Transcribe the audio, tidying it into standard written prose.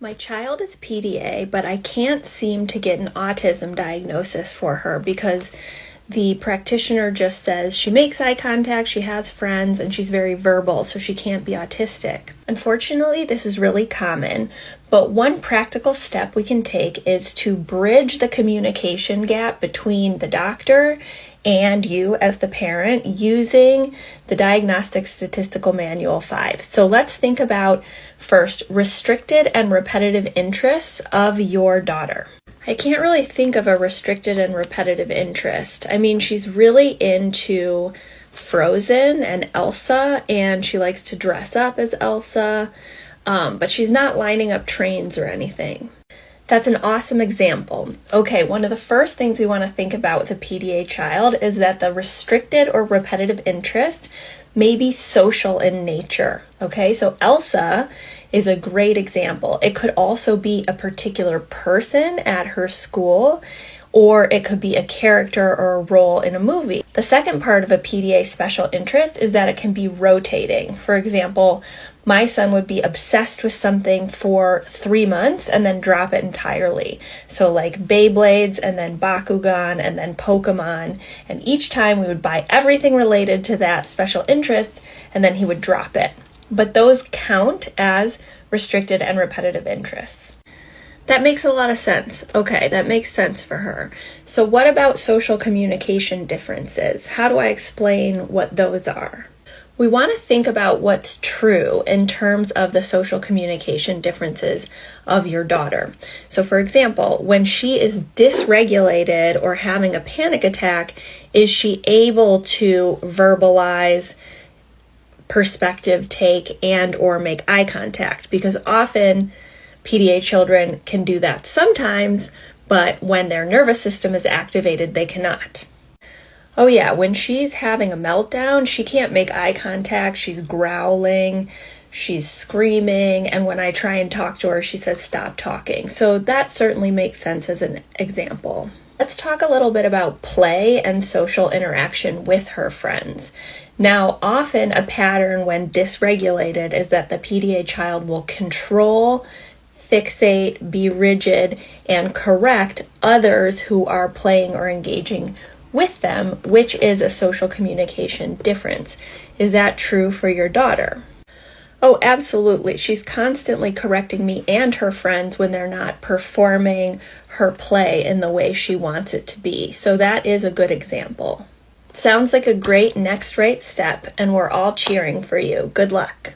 My child is PDA, but I can't seem to get an autism diagnosis for her because the practitioner just says she makes eye contact, she has friends, and she's very verbal, so she can't be autistic. Unfortunately, this is really common, but one practical step we can take is to bridge the communication gap between the doctor and you as the parent using the Diagnostic Statistical Manual 5. So let's think about first restricted and repetitive interests of your daughter. I can't really think of a restricted and repetitive interest. I mean, she's really into Frozen and Elsa, and she likes to dress up as Elsa, but she's not lining up trains or anything. That's an awesome example. Okay, one of the first things we want to think about with a PDA child is that the restricted or repetitive interest may be social in nature. Okay, so Elsa is a great example. It could also be a particular person at her school, or it could be a character or a role in a movie. The second part of a PDA special interest is that it can be rotating. For example, my son would be obsessed with something for 3 months and then drop it entirely. So like Beyblades and then Bakugan and then Pokemon. And each time we would buy everything related to that special interest and then he would drop it. But those count as restricted and repetitive interests. That makes a lot of sense. Okay, that makes sense for her. So what about social communication differences? How do I explain what those are? We want to think about what's true in terms of the social communication differences of your daughter. So for example, when she is dysregulated or having a panic attack, is she able to verbalize, perspective take, and or make eye contact? Because often PDA children can do that sometimes, but when their nervous system is activated, they cannot. Oh yeah, when she's having a meltdown, she can't make eye contact, she's growling, she's screaming, and when I try and talk to her, she says stop talking. So that certainly makes sense as an example. Let's talk a little bit about play and social interaction with her friends. Now, often a pattern when dysregulated is that the PDA child will control, fixate, be rigid, and correct others who are playing or engaging with them, which is a social communication difference. Is that true for your daughter? Oh, absolutely. She's constantly correcting me and her friends when they're not performing her play in the way she wants it to be. So that is a good example. Sounds like a great next right step, and we're all cheering for you. Good luck.